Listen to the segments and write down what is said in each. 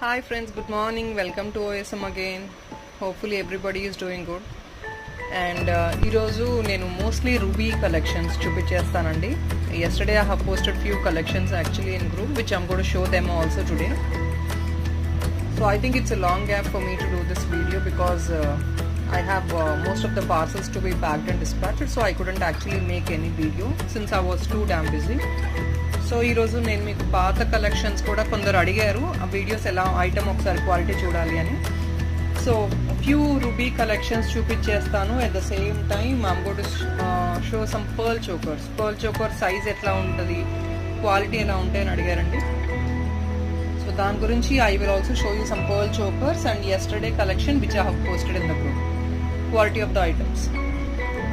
Hi friends, good morning. Welcome to OSM again. Hopefully everybody is doing good. And ఈరోజు నేను mostly Ruby collections చూపించేస్తానండి. Yesterday I have posted few collections actually in group which I'm going to show them also today. So I think it's a long gap for me to do this video because I have most of the parcels to be packed and dispatched, so I couldn't actually make any video since I was too damn busy. So ఈరోజు నేను మీకు పాత collections కూడా కొందరు అడిగారు ఆ videos ఎలా item ఒకసారి క్వాలిటీ చూడాలి అని. సో ఫ్యూ రూబీ కలెక్షన్స్ చూపించేస్తాను. At the same time I'm going to show some pearl choker size ఎట్లా ఉంటుంది, క్వాలిటీ ఎలా ఉంటాయని అడిగారండి. సో దాని గురించి I will also show you some pearl chokers and yesterday collection which I have posted in the group, quality of the items.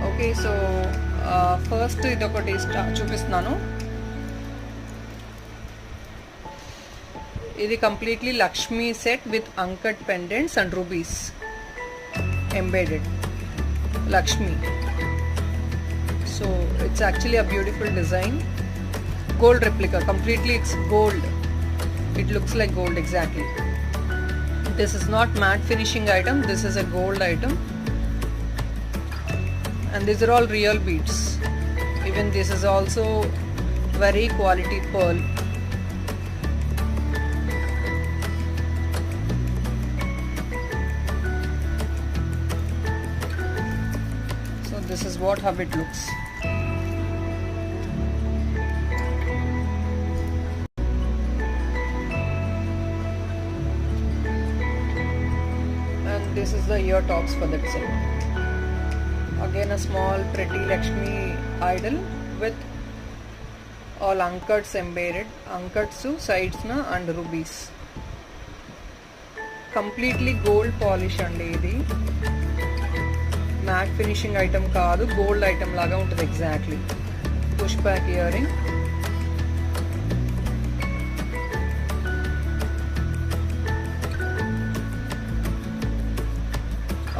Okay, so first ఇది ఒకటి చూపిస్తున్నాను. ఇది completely Lakshmi set with uncut pendants and rubies embedded Lakshmi. So it's actually a beautiful design, gold replica, completely it's gold, it looks like gold exactly. This is not mat finishing item, this is a gold item and these are all real beads. Even this is also very quality pearl. This is how it looks. And this is the ear tops for that set. Again a small pretty Lakshmi idol with all ankats embedded, ankats sides na and rubies. Completely gold polish andi idi. Matte finishing item కాదు, gold item లాగా ఉంటుంది exactly. Push back year ring,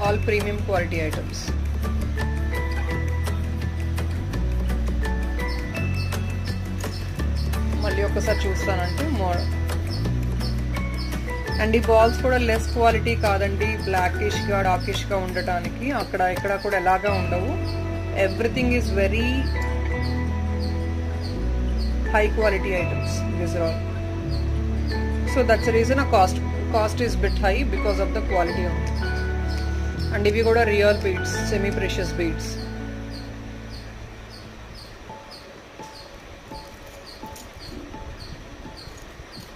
all premium quality items. మళ్ళీ ఒకసారి చూస్తానంటే more. And ఈ balls కూడా less quality కాదండి, బ్లాకిష్గా డార్కిష్గా ఉండటానికి. అక్కడ ఇక్కడ కూడా ఎలాగా ఉండవు, everything is very high quality items these are all. So that's reason ఆ cost is bit high because of the quality. And ఇవి కూడా real beads, semi precious beads.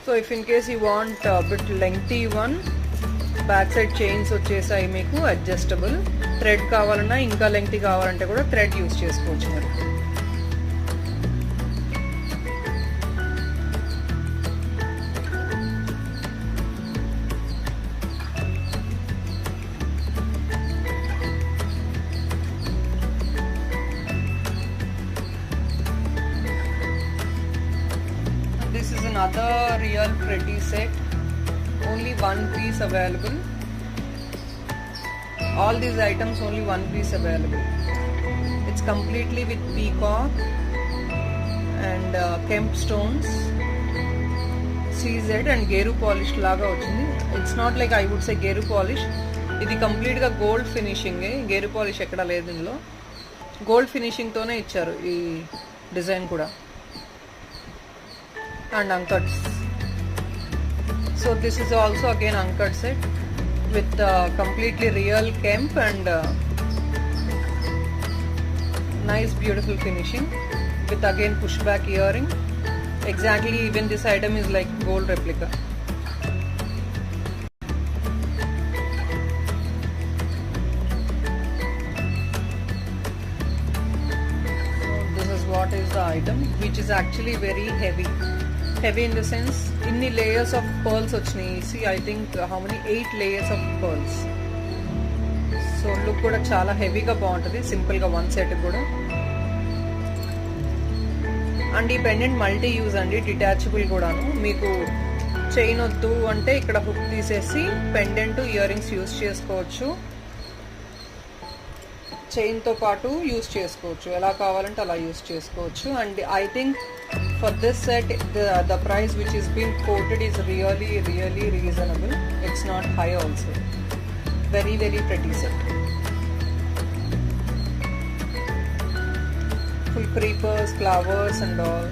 So if in case you want bit lengthy one, back side chains వచ్చేసాయి మీకు adjustable. Thread కావాలన్నా ఇంకా lengthy కావాలంటే కూడా thread use చేసుకోవచ్చు మరి. This is another real pretty set, only one piece available. All these items only one piece available. It's completely with peacock and kemp stones, CZ and geru polish laga ochindi. It's not like I would say geru polish. ఇది complete గా gold finishing, gear polish ఎక్కడ లేదు ఇందులో. Gold finishing తోనే ఇచ్చారు ఈ design కూడా. And ankats. So this is also again ankat set with completely real kemp and nice beautiful finishing with again pushback earring. Exactly, even this item is like gold replica. So this is what is the item, which is actually very heavy in the sense inni layers of pearls వచ్చినాయి. see I think how many 8 layers of pearls. So look కూడా చాలా హెవీగా బాగుంటుంది, సింపుల్గా one set కూడా. And ఈ pendant multi use అండి, detachable కూడాను. మీకు చైన్ వద్దు అంటే ఇక్కడ హుక్ తీసేసి పెండెంట్ ఇయర్ రింగ్స్ యూజ్ చేసుకోవచ్చు, చైన్తో పాటు యూజ్ చేసుకోవచ్చు, ఎలా కావాలంటే అలా యూజ్ చేసుకోవచ్చు. And I think for this set, the price which is being quoted is really reasonable. It's not high also. Very pretty set. Full creepers, flowers and all,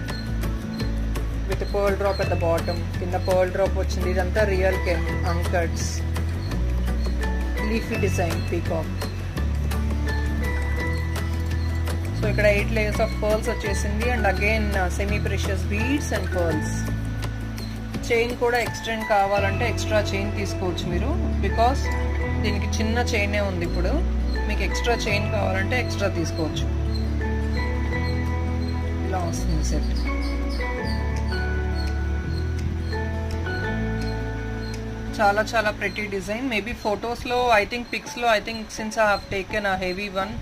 with a pearl drop at the bottom. In the pearl drop vachindi, idantha real uncuts. Leafy design, peacock. So ikkada 8 layers of pearls vachesindi, and again semi precious beads and pearls. Chain kuda extend kavalante extra chain teesukochu meeru, because దీనికి చిన్న చైనే ఉంది. ఇప్పుడు మీకు extra chain కావాలంటే extra తీసుకోవచ్చు. ఇలా వస్తుంది set. చాలా ప్రెటీ డిజైన్. మేబీ ఫొటోస్లో ఐ థింక్ పిక్స్లో since I have taken a heavy one,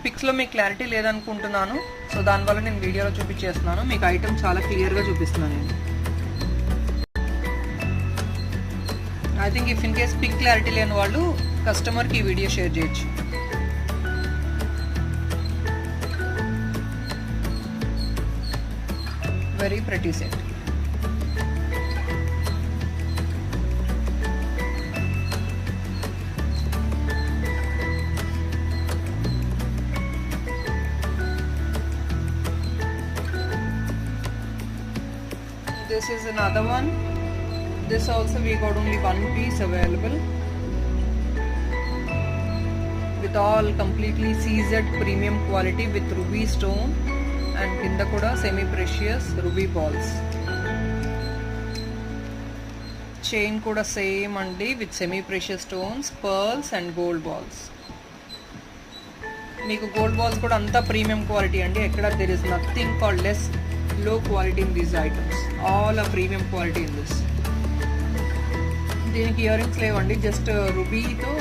పిక్స్లో మీకు క్లారిటీ లేదనుకుంటున్నాను. సో దానివల్ల నేను వీడియోలో చూపించేస్తున్నాను. మీకు ఐటమ్ చాలా క్లియర్గా చూపిస్తున్నాను నేను. I think if in case pic clarity లేని వాళ్ళు కస్టమర్కి ఈ వీడియో షేర్ చేయొచ్చు. Very pretty set. This is another one. This also we got only one piece available, with all completely CZ premium quality with ruby stone, and kinda kuda semi precious ruby balls. Chain kuda same andi with semi precious stones, pearls and gold balls. Meeku gold balls kuda anta premium quality andi. Ekkada there is nothing called less low quality in these items. All are premium quality in this. దీనికి ear rings లేవండి, just రూబీతో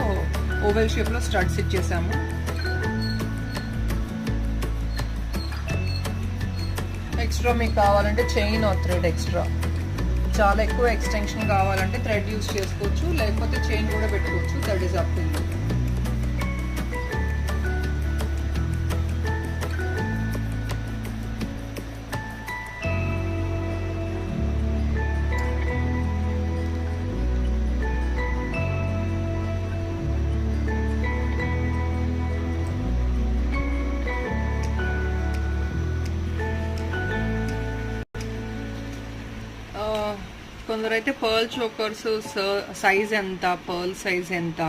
oval షేప్లో studs ఇచ్చేసాము. Extra మీకు కావాలంటే chain are thread extra, చాలా ఎక్కువ extension కావాలంటే thread use చేసుకోవచ్చు, లేకపోతే చైన్ కూడా పెట్టుకోవచ్చు. That is up to you. కొందరైతే పర్ల్ చోకర్స్ సైజ్ ఎంత, పర్ల్ సైజ్ ఎంత,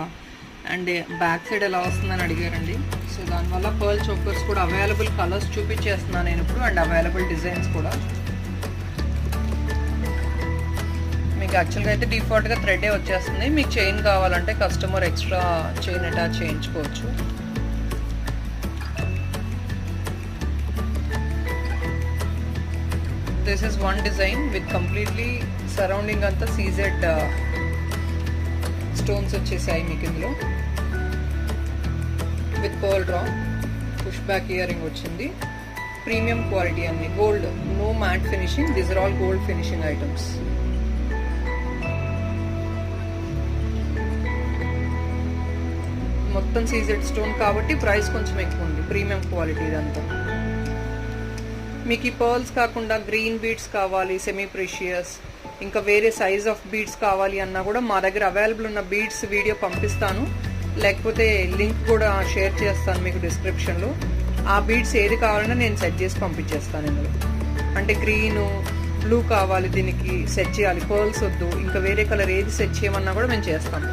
అండ్ బ్యాక్ సైడ్ ఎలా వస్తుందని అడిగారండి. సో దానివల్ల పర్ల్ చోకర్స్ కూడా అవైలబుల్ కలర్స్ చూపించేస్తున్నాను నేను ఇప్పుడు, అండ్ అవైలబుల్ డిజైన్స్ కూడా. మీకు యాక్చువల్గా అయితే డిఫాల్ట్గా థ్రెడే వచ్చేస్తుంది. మీకు చైన్ కావాలంటే కస్టమర్ ఎక్స్ట్రా చైన్ అటాచ్ చేయించుకోవచ్చు. This is one design with completely surrounding anta CZ stones వచ్చేసాయి మీకు ఇందులో, with pearl draw, push back earring వచ్చింది. ప్రీమియం క్వాలిటీ అన్ని, gold, no matte finishing, these are all gold finishing items. మొత్తం CZ stone కాబట్టి price కొంచెం ఎక్కువ ఉంది. ప్రీమియం క్వాలిటీ ఇదంతా. మీకు ఈ పర్ల్స్ కాకుండా గ్రీన్ బీడ్స్ కావాలి, సెమీ ప్రెషియస్, ఇంకా వేరే సైజ్ ఆఫ్ బీడ్స్ కావాలి అన్నా కూడా మా దగ్గర అవైలబుల్ ఉన్న బీడ్స్ వీడియో పంపిస్తాను, లేకపోతే లింక్ కూడా షేర్ చేస్తాను మీకు డిస్క్రిప్షన్లో. ఆ బీడ్స్ ఏది కావాలన్నా నేను సెట్ చేసి పంపించేస్తాను ఇందులో. అంటే గ్రీను, బ్లూ కావాలి, దీనికి సెట్ చేయాలి, పర్ల్స్ వద్దు, ఇంకా వేరే కలర్ ఏది సెట్ చేయమన్నా కూడా మేము చేస్తాం.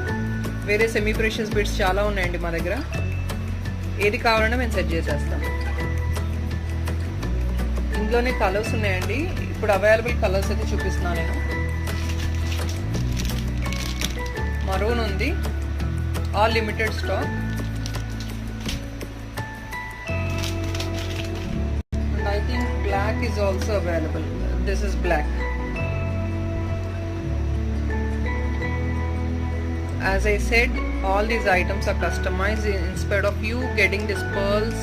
వేరే సెమీ ప్రెషియస్ బీడ్స్ చాలా ఉన్నాయండి మా దగ్గర, ఏది కావాలన్నా మేము సెట్ చేసేస్తాం. ఇందులోనే కలర్స్ ఉన్నాయండి. ఇప్పుడు అవైలబుల్ కలర్స్ అయితే చూపిస్తున్నాను నేను. మరూన్ ఉంది, all limited stock. And I think black is also available. This is black. As I said, all these items are customized. Instead of you getting these pearls,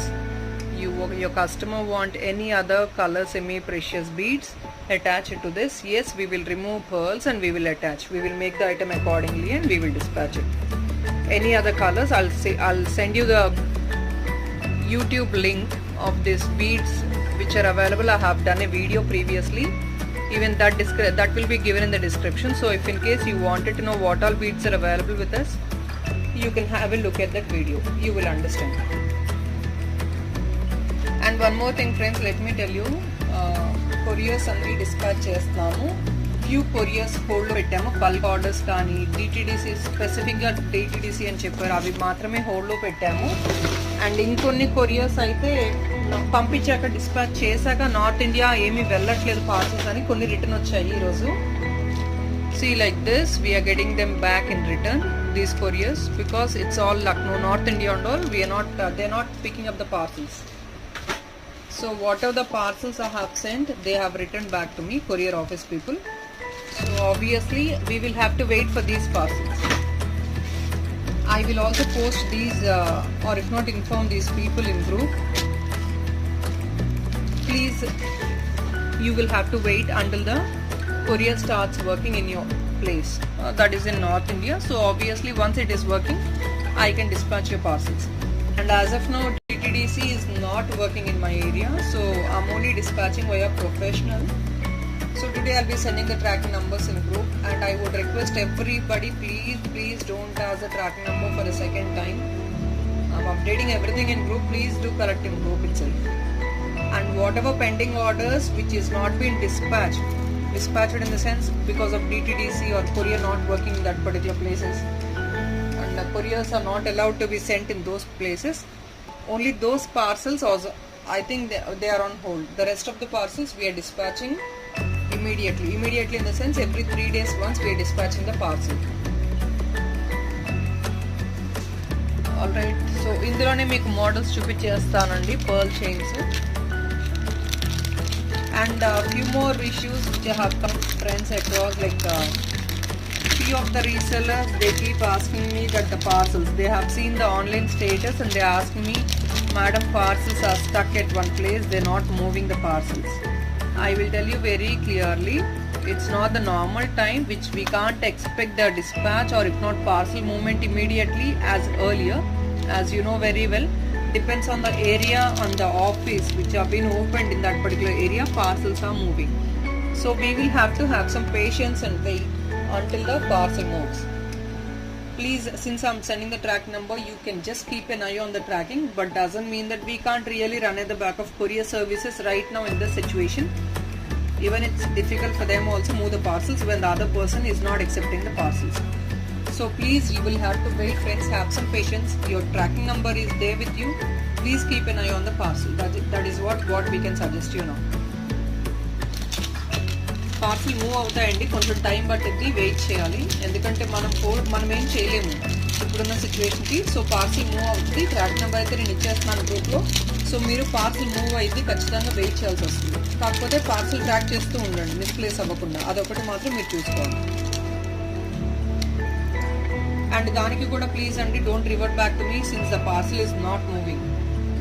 your customer want any other color semi precious beads, attach it to this. Yes, we will remove pearls and we will attach. We will make the item accordingly and we will dispatch it. Any other colors, I'll send you the YouTube link of this beads which are available. I have done a video previously. Even that will be given in the description. So if in case you wanted to know what all beads are available with us, you can have a look at that video. You will understand. And one more thing friends, let me tell you, couriers అన్ని dispatch చేస్తున్నాము. Few couriers hold పెట్టాము. Bulk orders కానీ DTDC స్పెసిఫిక్గా DTDC అని చెప్పారు, అవి మాత్రమే హోల్డ్లో పెట్టాము. అండ్ ఇంకొన్ని కొరియర్స్ అయితే పంపించాక డిస్పాచ్ చేశాక నార్త్ ఇండియా ఏమీ వెళ్ళట్లేదు పార్సల్స్ అని కొన్ని రిటర్న్ వచ్చాయి ఈరోజు. See like this, we are getting them back in return, these couriers, because it's all Lucknow, North India and all. We are not, they're not picking up the parcels. So whatever the parcels I have sent, they have returned back to me, courier office people. So obviously we will have to wait for these parcels. I will also post these or if not inform these people in group. Please, you will have to wait until the courier starts working in your place. That is in North India. So obviously once it is working, I can dispatch your parcels. And as of now, DTDC is not working in my area, so I'm only dispatching via professional. So today I'll be sending the tracking numbers in group, and I would request everybody, please don't ask the tracking number for the second time. I'm updating everything in group. Please do correct in group itself. And whatever pending orders which is not been dispatched in the sense because of DTDC or courier not working in that particular places, and the couriers are not allowed to be sent in those places. Only those parcels also, I think they are on hold. The rest of the parcels we are dispatching immediately in the sense every 3 days once we are dispatching the parcel. Alright, so ఇందులోనే మీకు models చూపించేస్తానండి, pearl chains. And few more issues which have come friends across, like few of the resellers, they keep asking me that the parcels, they have seen the online status and they ask me, madam, parcels are stuck at one place, they're not moving the parcels. I will tell you very clearly, it's not the normal time which we can't expect the dispatch or if not parcel movement immediately as earlier. As you know very well, depends on the area, on the office which have been opened in that particular area, parcels are moving. So we will have to have some patience and wait until the parcel moves. Please, since I'm sending the track number, you can just keep an eye on the tracking, but doesn't mean that we can't really run at the back of courier services right now in this situation. Even it's difficult for them also move the parcels when the other person is not accepting the parcels. So please, you will have to wait friends, have some patience. Your tracking number is there with you. Please keep an eye on the parcel. That is what we can suggest you now. Parcel move అవుతాయండి, కొంచెం time పట్టిద్ది, wait చేయాలి. ఎందుకంటే మనం ఏం చేయలేము ఇప్పుడున్న సిచ్యువేషన్కి. సో పార్సిల్ మూవ్ అవుతుంది. ట్రాక్ నెంబర్ అయితే నేను ఇచ్చేస్తున్నాను గ్రూప్లో. సో మీరు పార్సిల్ మూవ్ అయితే ఖచ్చితంగా వెయిట్ చేయాల్సి వస్తుంది. కాకపోతే పార్సిల్ ట్రాక్ చేస్తూ ఉండండి, మిస్ప్లేస్ అవ్వకుండా. అదొకటి మాత్రం మీరు చూసుకోవాలి. అండ్ దానికి కూడా ప్లీజ్ అండి, don't revert back to me since the parcel is not moving.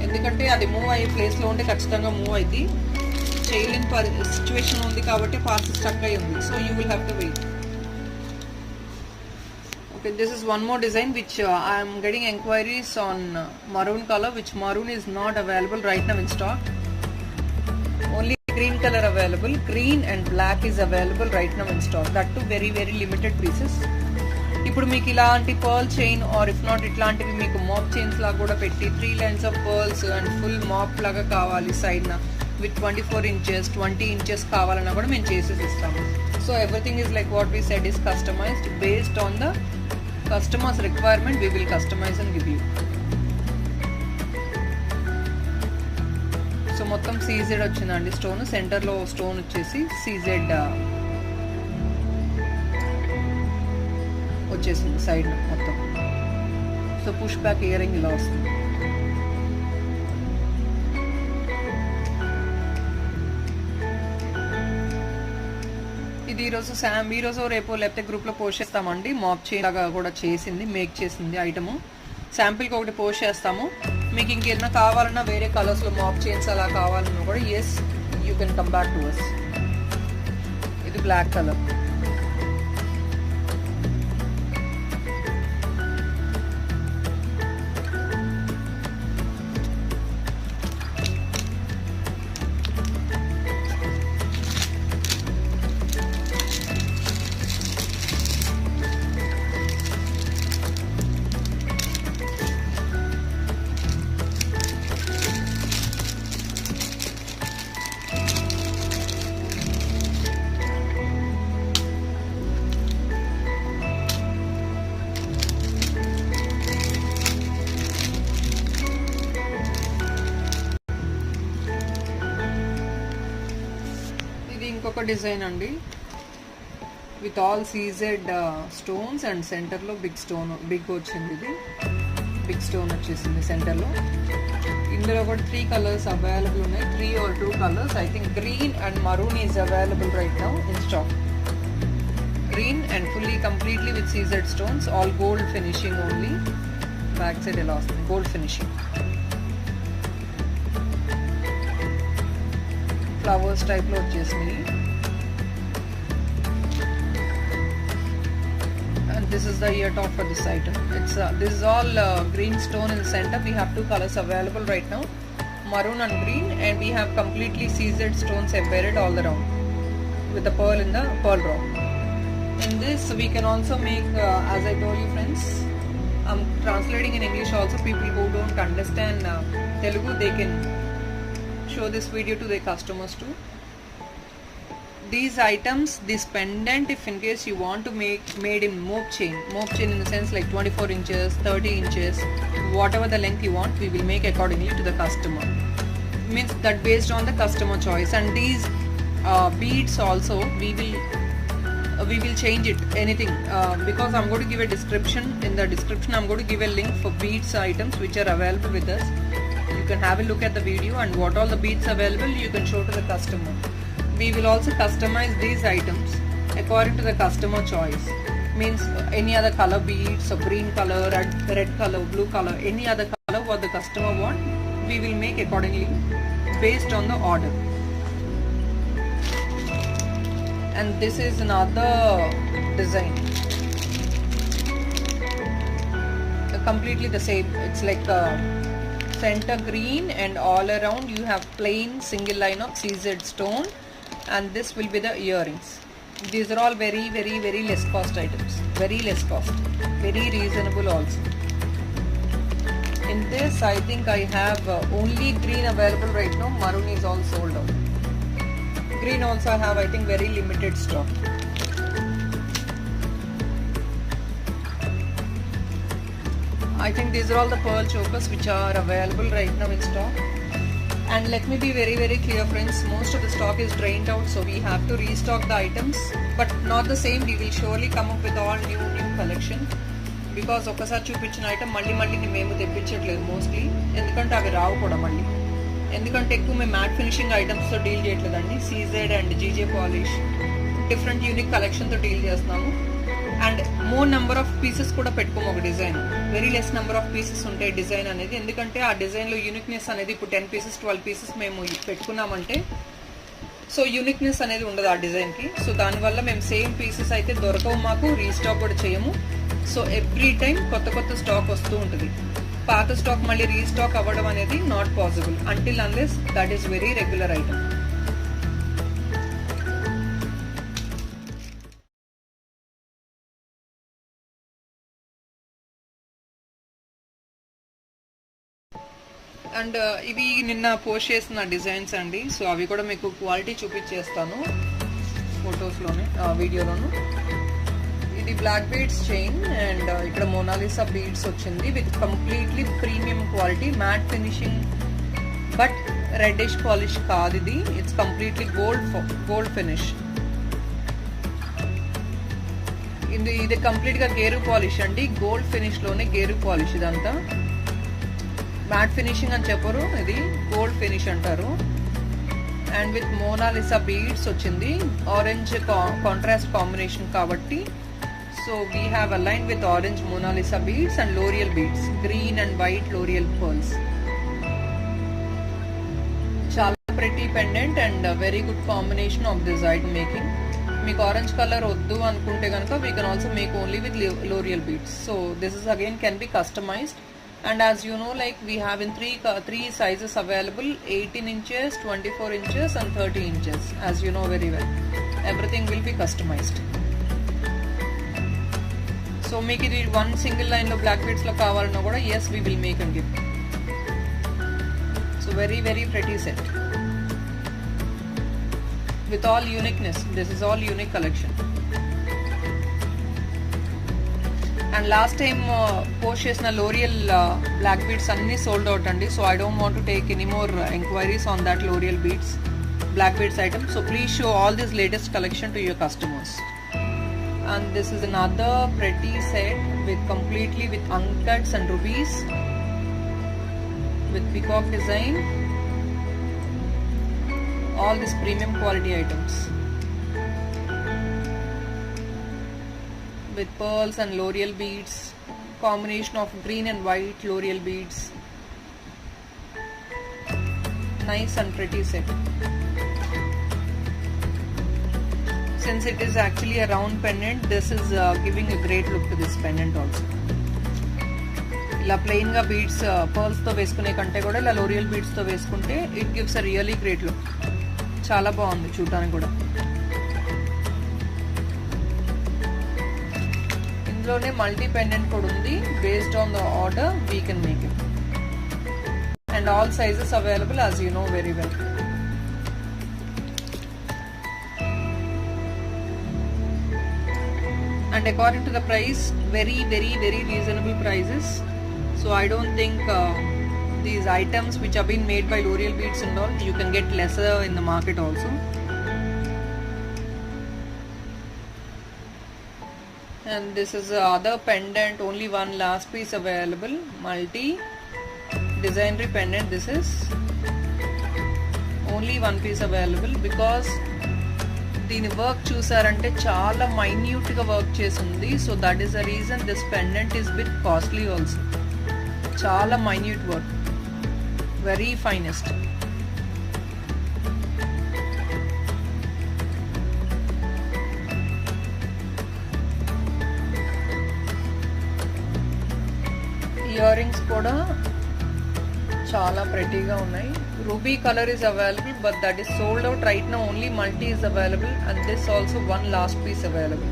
ఎందుకంటే అది మూవ్ అయ్యే ప్లేస్లో ఉంటే ఖచ్చితంగా మూవ్ అవుతుంది. చేయలేని సిచ్యువేషన్ ఉంది కాబట్టి పార్సల్ స్టక్ అయి ఉంది. So you will have to wait. Okay, this is one more design which I am getting enquiries on maroon color, which maroon is not available right now in stock. Only green color available. Green and black is available right now in stock. That too very limited pieces. ఇప్పుడు మీకు ఇలాంటి pearl chain or if not ఇట్లాంటివి మీకు mop chains లాగా కూడా పెట్టి 3 lines of pearls and full mop లాగా కావాలి సైడ్న విత్ 24 inches 20 inches కావాలన్నా కూడా మేము చేసేసి ఇస్తాము. So everything is like what we said is customised based on the customers requirement. We will customise and give you. So మొత్తం సీజెడ్ వచ్చిందండి స్టోన్. సెంటర్లో స్టోన్ వచ్చేసి సీజెడ్ వచ్చేసింది సైడ్ మొత్తం. So push back ear ring ఇలా వస్తుంది. ఇది ఈరోజు రేపు లేకపోతే గ్రూప్లో పోస్ట్ చేస్తామండి. మాప్ చైన్ లాగా కూడా చేసింది, మేక్ చేసింది ఐటము. శాంపిల్కి ఒకటి పోస్ట్ చేస్తాము. మీకు ఇంకేమైనా కావాలన్నా వేరే కలర్స్లో మాప్ చైన్స్ అలా కావాలన్నా కూడా yes you can come back to us. ఇది బ్లాక్ కలర్. ఒక డిజైన్ అండి with all CZ stones and సెంటర్లో బిగ్ వచ్చింది. ఇది బిగ్ స్టోన్ వచ్చేసింది సెంటర్లో. ఇందులో కూడా 3 కలర్స్ అవైలబుల్ ఉన్నాయి, 3 or 2 colours. I think green and maroon is available right now in stock. Green and fully completely with CZ stones, all gold finishing only. Back side ఎలా వస్తుంది, gold finishing, flowers టైప్లో వచ్చేసినాయి. This is the ear top for this item. This is all green stone in the center. We have 2 colors available right now, maroon and green, and we have completely seasoned stones embedded all around with the pearl in the pearl rock. In this we can also make, as I told you friends, I'm translating in English also. People who don't understand Telugu, they can show this video to their customers too. These items, this pendant, if in case you want to make made in mope chain in the sense like 24 inches, 30 inches, whatever the length you want, we will make accordingly to the customer. Means that based on the customer choice. And these beads also we will change it anything, because I'm going to give a description. In the description I'm going to give a link for beads items which are available with us. You can have a look at the video, and what all the beads available you can show to the customer. We will also customize these items according to the customer choice. Means any other color beads, so green color, red color, blue color, any other color what the customer want, we will make accordingly based on the order. And this is another design, completely the same. It's like center green, and all around you have plain single line of seasoned stone, and this will be the earrings. These are all very less cost items, very less cost, very reasonable also. In this I think I have only green available right now. Maroon is all sold out. Green also I have, I think, very limited stock. I think these are all the pearl chokers which are available right now in stock. And let me be very clear friends, most of the stock is drained out, so we have to restock the items, but not the same. We will surely come up with all new collection, because ఒకసారి చూపించిన item మళ్ళీ మేము తెప్పించట్లేదు mostly, ఎందుకంటే అవి రావు కూడా మళ్ళీ. ఎందుకంటే ఎక్కువ మేము మ్యాట్ ఫినిషింగ్ ఐటమ్స్తో డీల్ చేయట్లేదండి. CZ and GJ polish different unique కలెక్షన్తో డీల్ చేస్తున్నాము. And more number of pieces కూడా పెట్టుకోము. ఒక design very less number of pieces ఉంటాయి డిజైన్ అనేది, ఎందుకంటే ఆ డిజైన్లో యూనిక్నెస్ అనేది ఇప్పుడు 10 pieces 12 pieces మేము పెట్టుకున్నామంటే సో యూనిక్నెస్ అనేది ఉండదు ఆ డిజైన్కి. సో దానివల్ల మేము సేమ్ పీసెస్ అయితే దొరకవు, మాకు రీస్టాక్ కూడా చేయము. సో ఎవ్రీ టైం కొత్త స్టాక్ వస్తూ ఉంటుంది. పాత స్టాక్ మళ్ళీ రీస్టాక్ అవ్వడం అనేది not possible until unless that is very regular item. And ఇవి నిన్న పోస్ట్ చేసిన డిజైన్స్ అండి. సో అవి కూడా మీకు క్వాలిటీ చూపించేస్తాను ఫొటోస్లోనే, వీడియోలోను. ఇది బ్లాక్ బీడ్స్ చైన్, అండ్ ఇక్కడ మోనాలిసా బీడ్స్ వచ్చింది with completely premium quality, matte finishing, but reddish polish కాదు ఇది. It's completely gold finish. ఇది కంప్లీట్గా గేరు పాలిష్ అండి, గోల్డ్ ఫినిష్లోనే గేరు పాలిష్. ఇదంతా మ్యాట్ ఫినిషింగ్ అని చెప్పరు, ఇది గోల్డ్ ఫినిష్ అంటారు. అండ్ విత్ మోనాలిసా బీడ్స్ వచ్చింది, ఆరెంజ్ కాంట్రాస్ట్ కాంబినేషన్ కాబట్టి. So we have aligned with orange Mona Lisa beads and Loreal beads, green and white Loreal pearls. చాలా pretty pendant and very good combination of this item making. మీకు orange colour వద్దు అనుకుంటే కనుక we can also make only with L'Oreal beads. So this is again can be customized. And as you know, like we have in three sizes available: 18 inches, 24 inches and 30 inches. As you know very well, everything will be customized. So make it one single line lo black beads lo kavalana kuda, yes, we will make and give. So very pretty set with all uniqueness. This is all unique collection. And last time post చేసిన L'Oreal black beads అన్నీ sold out అండి. So I don't want to take any more enquiries on that L'Oreal beads. black beads items. So please show all this latest collection to your customers. And this is another pretty set with completely with uncuts and rubies with peacock design. All these premium quality items with pearls and L'Oreal beads, combination of green and white L'Oreal beads. Nice and pretty set. Since it is actually a round pendant, this is giving a great look to this pendant also. ఇలా plain గా beads pearls తో వేసుకునే కంటే కూడా ఇలా L'Oreal beads తో వేసుకుంటే it gives a really great look. చాలా బాగుంది చూడడానికి కూడా. ఇందులోనే మల్టీ పెండెంట్ కూడా ఉంది. Based on the order we can make it. And all sizes available as you know very well. And according to the price, very reasonable prices. So I don't think these items which have been made by L'Oreal beads and all, you can get lesser in the market also. And this is the other pendant, only one last piece available, multi designery pendant. This is only one piece available because దీని work చూసారంటే చాలా minute గా work చేసి ఉంది. So that is the reason this pendant is bit costly also. చాలా minute work, very finest. Ear rings కూడా చాలా ప్రెటీగా ఉన్నాయి. Ruby color is available, but that is sold out right now. Only multi is available, and this also one last piece available.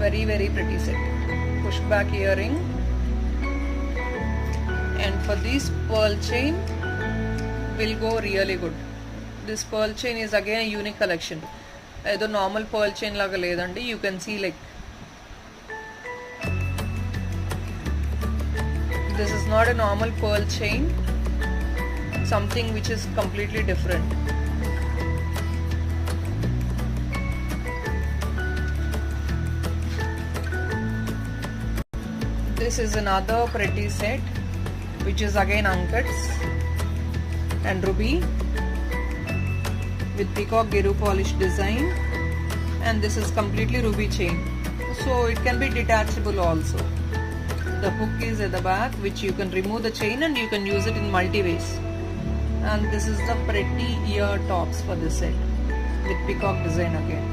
Very pretty set. Push back earring, and for this pearl chain will go really good. This pearl chain is again a unique collection. Either normal pearl chain laga ledandi. You can see like this is not a normal pearl chain, something which is completely different. This is another pretty set which is again uncuts and ruby with peacock geru polish design, and this is completely ruby chain, so it can be detachable also. The hook is at the back which you can remove the chain and you can use it in multi ways. And this is the pretty ear tops for this set with peacock design again.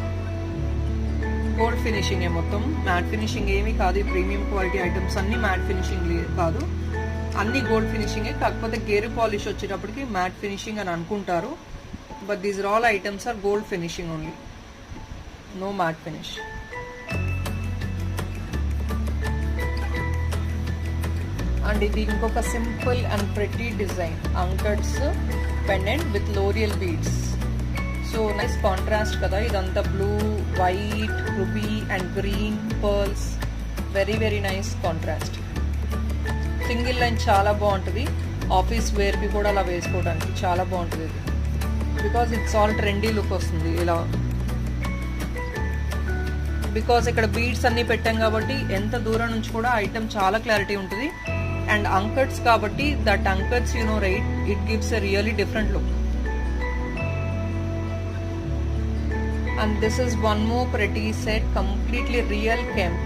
Gold finishing e mottham, matte finishing emi kaadu. Premium quality items anni matte finishing kaadu, anni gold finishing e. Kakapothe geru polish vachetapudiki matte finishing ani anukuntaru, but these all items are gold finishing only, no matte finish. And ఇది ఇంకొక simple and pretty design అంకట్స్ pendant with L'Oreal beads. So nice contrast కదా, ఇదంతా blue, white, ruby and green pearls. Very nice contrast. Single line చాలా బాగుంటుంది. Office వేర్కి కూడా అలా వేసుకోవడానికి చాలా బాగుంటుంది ఇది, because it's all trendy look వస్తుంది ఇలా. బికాజ్ ఇక్కడ బీడ్స్ అన్ని పెట్టాం కాబట్టి ఎంత దూరం నుంచి కూడా ఐటమ్ చాలా క్లారిటీ ఉంటుంది. And uncuts kabatti, that uncuts, you know, right, it gives a really different look. And this is one more pretty set, completely real kemp.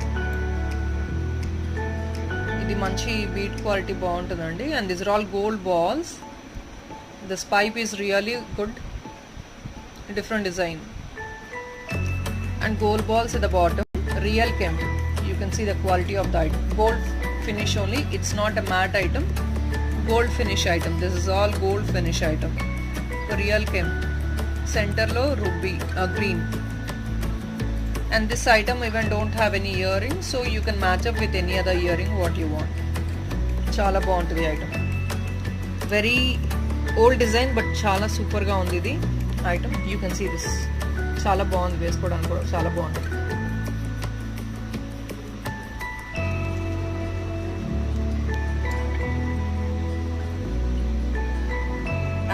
Idi manchi bead quality baaguntundandi, and these are all gold balls. This pipe is really good, different design, and gold balls at the bottom, real kemp. You can see the quality of the item. Gold finish only, it's not a matte item, gold finish item. This is all gold finish item, real kemp. Center lo ruby green, and this item even don't have any earring, so you can match up with any other earring what you want. Chala baaguntadi item, very old design but chala super ga undi idi item. You can see this, chala baagundi, veskodaniki kuda chala baagundi.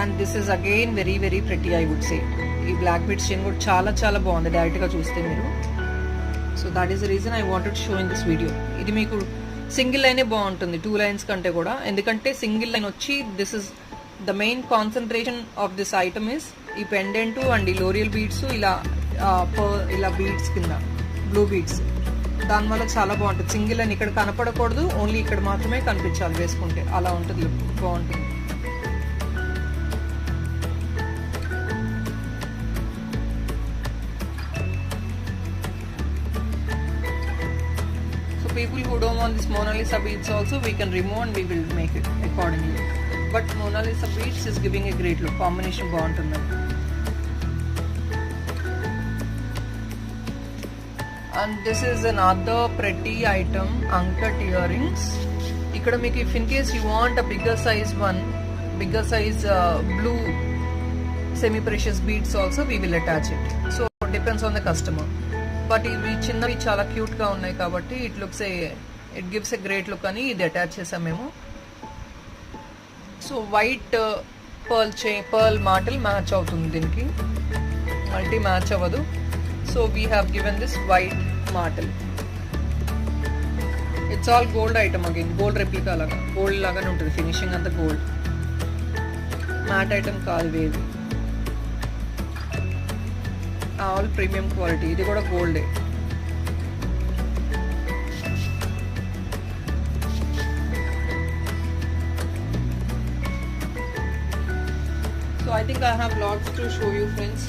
And this is again very very pretty I would say. ఈ black beads chain కూడా చాలా చాలా బాగుంది డైరెక్ట్గా చూస్తే మీరు. So that is the reason I wanted show in this video. ఇది మీకు సింగిల్ లైనే బాగుంటుంది 2 lines కంటే కూడా, ఎందుకంటే సింగిల్ లైన్ వచ్చి this is the main concentration of this item is ఈ పెండెంట్ అండ్ ఈ లోరియల్ బీడ్స్ ఇలా బీడ్స్ కింద బ్లూ బీడ్స్, దానివల్ల చాలా బాగుంటుంది. సింగిల్ లైన్ ఇక్కడ కనపడకూడదు, ఓన్లీ ఇక్కడ మాత్రమే కనిపించాలి వేసుకుంటే, అలా ఉంటుంది లుక్ బాగుంటుంది. People who don't want this Mona Lisa beads also, we can remove and we will make it accordingly. But Mona Lisa beads is giving a great look. Combination బాగుంటుంది. And this is another pretty item, uncut earrings. ఇక్కడ మీకు if in case you want a bigger size one, bigger size blue semi precious beads also, we will attach it. So it depends on the customer. But ఇవి చిన్నవి చాలా క్యూట్గా ఉన్నాయి కాబట్టి it gives a great look అని ఇది attach చేసాం మేము. సో వైట్ పర్ల్ మాటల్ మ్యాచ్ అవుతుంది దీనికి, మల్టీ మ్యాచ్ అవ్వదు. So we have given this white మాటల్. It's all gold item again, gold replica లాగా, గోల్డ్ లాగానే ఉంటుంది ఫినిషింగ్ అంతా గోల్డ్, మ్యాట్ ఐటమ్ కాదు వేవి, ఆల్ ప్రీమియం క్వాలిటీ. ఇది కూడా గోల్డే. So I think I have lots to show you friends.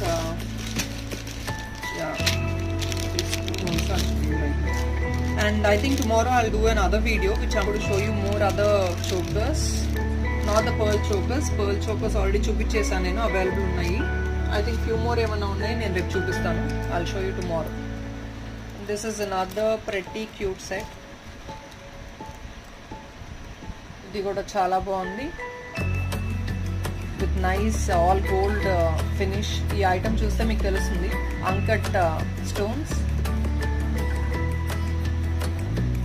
And I think tomorrow I'll do another video which I'm going to show you more other chokers, not the pearl chokers. Pearl chokers already చూపించేసాను నేను, available ఉన్నాయి. I think few more ఏమైనా ఉన్నాయి, నేను రేపు చూపిస్తాను. I'll show you tomorrow. This is another pretty cute set. ఇది కూడా చాలా బాగుంది with nice all gold finish. ఈ ఐటమ్ చూస్తే మీకు తెలుస్తుంది, uncut stones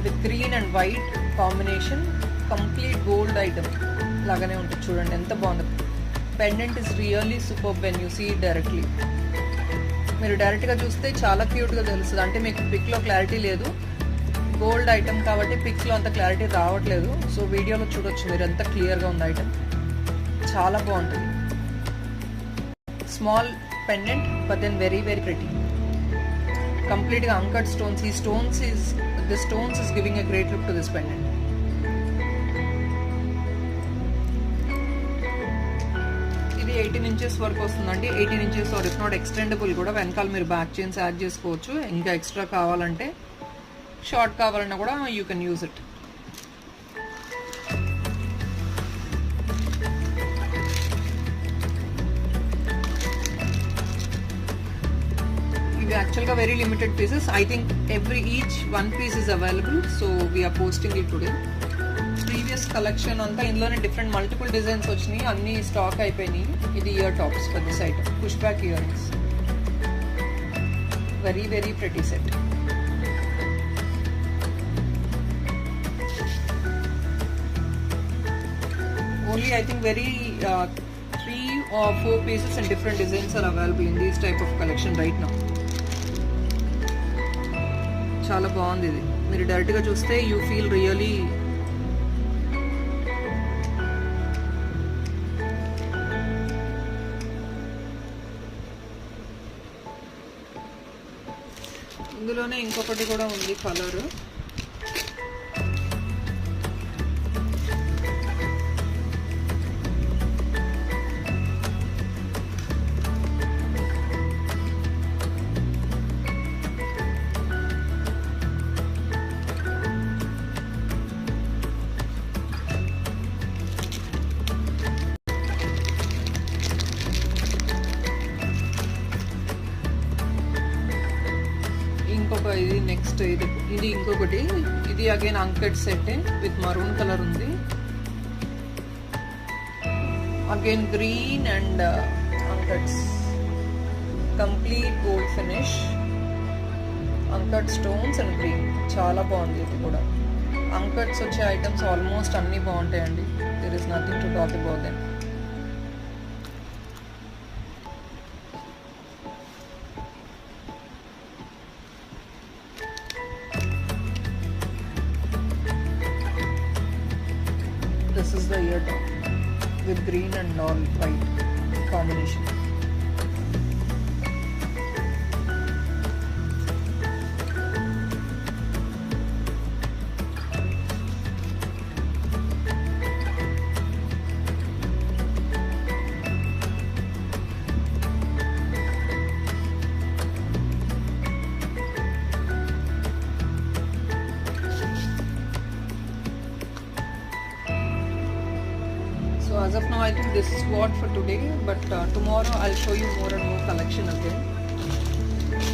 with green and white combination, complete gold item లాగానే ఉంటుంది. చూడండి ఎంత బాగుంది. Pendant is really super when you see it directly. మీరు డైరెక్ట్గా చూస్తే చాలా క్యూట్గా తెలుస్తుంది, అంటే మీకు పిక్లో క్లారిటీ లేదు, గోల్డ్ ఐటమ్ కాబట్టి పిక్స్లో అంత క్లారిటీ రావట్లేదు. సో వీడియోలో చూడొచ్చు మీరు ఎంత క్లియర్గా ఉంది ఐటమ్, చాలా బాగుంటుంది. Small pendant but then very very pretty, కంప్లీట్గా అంకట్ స్టోన్స్. ఈ stones is giving a great look to this pendant. ఇది 18 inches వరకు వస్తుందండి, 18 inches or if not extendable కూడా. వెనకాల మీరు బ్యాక్ చైన్స్ యాడ్ చేసుకోవచ్చు, ఇంకా ఎక్స్ట్రా కావాలంటే, షార్ట్ కావాలన్నా కూడా యూ కెన్ యూజ్ ఇట్. ఇవి యాక్చువల్గా very limited pieces. I think each one piece is available, so we are posting it today. Previous collection అంతా ఇందులోనే డిఫరెంట్ మల్టిపుల్ డిజైన్స్ వచ్చినాయి, అన్ని స్టాక్ అయిపోయినాయి. ఇది ear tops for this item, push back ear rings, very very pretty set. Only I think very 3 or 4 pieces and different designs are available in this type of collection right now. చాలా బాగుంది ఇది, మీరు డైరెక్ట్గా చూస్తే you feel really ఇందులోనే ఇంకొకటి కూడా ఉంది కలర్. ఇది నెక్స్ట్, ఇది ఇంకొకటి. ఇది again uncut set with maroon colour ఉంది. Again green and uncuts, complete gold finish, uncut stones and green, చాలా బాగుంది. ఇది కూడా అంకట్స్ వచ్చే ఐటమ్స్ ఆల్మోస్ట్ అన్నీ బాగుంటాయండి, there is nothing to talk about them. is the ear top with green and all white combination. So as of now, I think this is what for today, but tomorrow I'll show you more and more collection again.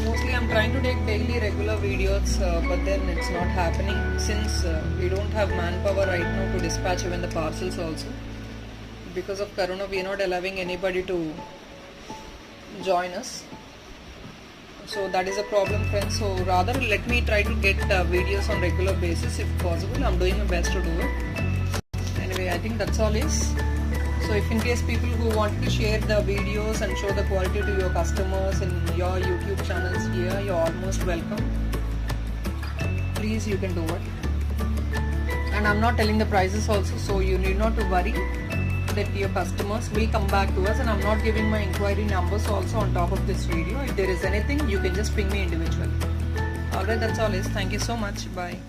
Mostly I'm trying to take daily regular videos, but then it's not happening since we don't have manpower right now to dispatch even the parcels also. Because of Corona, we are not allowing anybody to join us. So that is a problem, friends. So rather let me try to get videos on regular basis if possible. I'm doing my best to do it. Anyway, I think that's all is. So if in case people who want to share the videos and show the quality to your customers in your YouTube channels here, you're almost welcome. Please, you can do it. And I'm not telling the prices also, so you need not to worry that your customers will come back to us, and I'm not giving my inquiry numbers also on top of this video. If there is anything, you can just ping me individually. Alright, that's all is. Thank you so much. Bye.